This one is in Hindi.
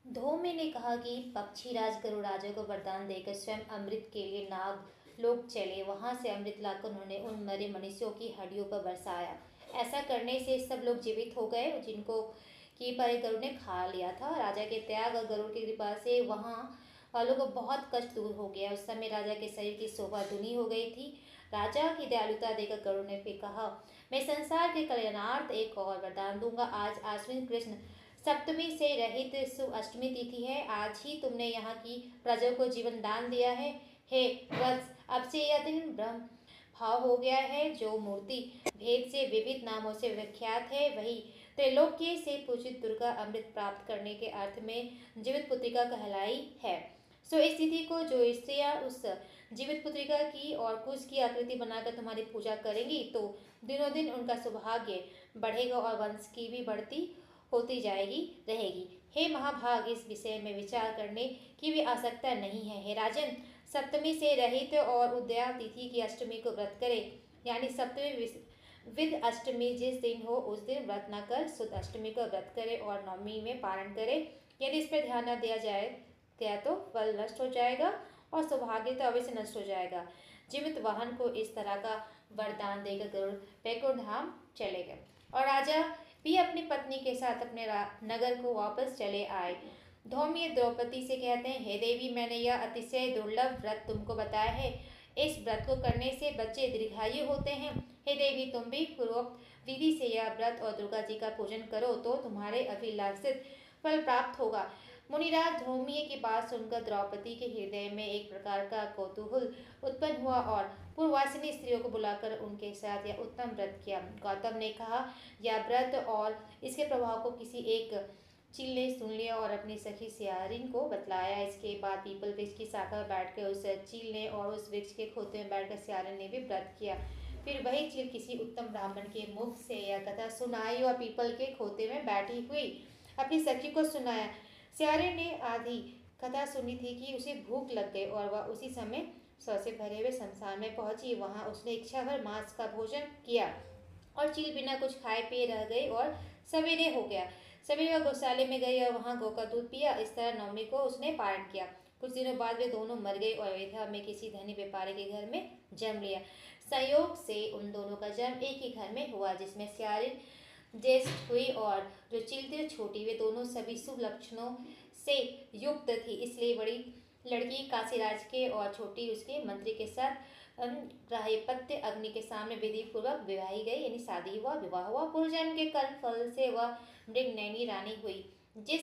धौम्य ने कहा कि पक्षीराज गरुड़राजा को वरदान देकर स्वयं अमृत के लिए नाग लोक चले। वहां से अमृत लाकर उन्होंने उन मरे मनुष्यों की हड्डियों पर बरसाया। ऐसा करने से सब लोग जीवित हो गए जिनको की पर गरुड़ ने खा लिया था। राजा के त्याग और गरुड़ की कृपा से वहां वालों को बहुत कष्ट दूर हो गया। उस समय राजा के शरीर की शोभा दुनी हो गई थी। राजा की दयालुता देखकर गरुड़ ने फिर कहा, मैं संसार के कल्याणार्थ एक और वरदान दूंगा। आज आश्विन कृष्ण सप्तमी से रहित शुभ अष्टमी तिथि है। आज ही तुमने यहाँ की प्रजा को जीवन दान दिया है। हे वत्स, अब से यह दिन ब्रह्म भाव हो गया है। जो मूर्ति भेद से विविध नामों से विख्यात है वही त्रैलोक्य से पूजित दुर्गा अमृत प्राप्त करने के अर्थ में जीवित पुत्रिका कहलाई है। सो इस तिथि को जो स्त्रियां उस जीवित पुत्रिका की और कुश की आकृति बनाकर तुम्हारी पूजा करेंगी तो दिनों दिन उनका सौभाग्य बढ़ेगा और वंश की भी बढ़ती होती जाएगी रहेगी। हे महाभाग, इस विषय में विचार करने की भी आवश्यकता नहीं है। हे राजन, सप्तमी से रहित और उदया तिथि की अष्टमी को व्रत करें, यानी सप्तमी विद अष्टमी जिस दिन हो उस दिन व्रत न कर शुद्ध अष्टमी को व्रत करे और नवमी में पारण करे। यदि इस पर ध्यान न दिया जाए गया तो फल नष्ट हो जाएगा और सौभाग्य तो अवश्य नष्ट हो जाएगा। जीवित वाहन को इस तरह का वरदान देकर गरुड़ वैकुंठ धाम चले गए और राजा भी अपनी पत्नी के साथ अपने नगर को वापस चले आए। धौम्य द्रौपदी से कहते हैं, हे देवी, मैंने यह अतिशय दुर्लभ व्रत तुमको बताया है। इस व्रत को करने से बच्चे दीर्घायु होते हैं। हे देवी, तुम भी पूर्वोक्त विधि से यह व्रत और दुर्गा जी का पूजन करो तो तुम्हारे अभिलाषित फल प्राप्त होगा। मुनिराज धौम्य की बात सुनकर द्रौपदी के हृदय में एक प्रकार का कौतूहल उत्पन्न हुआ और पूर्ववासिनी स्त्रियों को बुलाकर उनके साथ यह उत्तम व्रत किया। गौतम ने कहा, यह व्रत और इसके प्रभाव को किसी एक चील ने सुन लिया और अपनी सखी सियारिन को बतलाया। इसके बाद पीपल वृक्ष की शाखा पर बैठकर उस चील ने और उस वृक्ष के खोते में बैठकर सियारिन ने भी व्रत किया। फिर वही चील किसी उत्तम ब्राह्मण के मुख से यह कथा सुनाई और पीपल के खोते में बैठी हुई अपनी सखी को सुनाया। सियारिन ने आधी कथा सुनी थी कि उसे भूख लग गई और वह उसी समय स्व से भरे हुए शमशान में पहुंची। वहां उसने इच्छा भर मांस का भोजन किया और चील बिना कुछ खाए पिए रह गई और सवेरे हो गया। सवेरे वह गौशाले में गई और वहां गौ का दूध पिया। इस तरह नवमी को उसने पारण किया। कुछ दिनों बाद वे दोनों मर गए और अयोध्या में किसी धनी व्यापारी के घर में जन्म लिया। संयोग से उन दोनों का जन्म एक ही घर में हुआ जिसमें सियारिन ज्येष्ठ हुई और जो चील थी छोटी। वे दोनों सभी शुभ लक्षणों से युक्त थी, इसलिए बड़ी लड़की काशीराज के और छोटी उसके मंत्री के साथ ग्राह्यपत्य अग्नि के सामने विधि पूर्वक विवाही गई, यानी शादी हुआ, विवाह हुआ। पूर्व जन्म के कर्म फल से वह मृगनयनी रानी हुई। जिस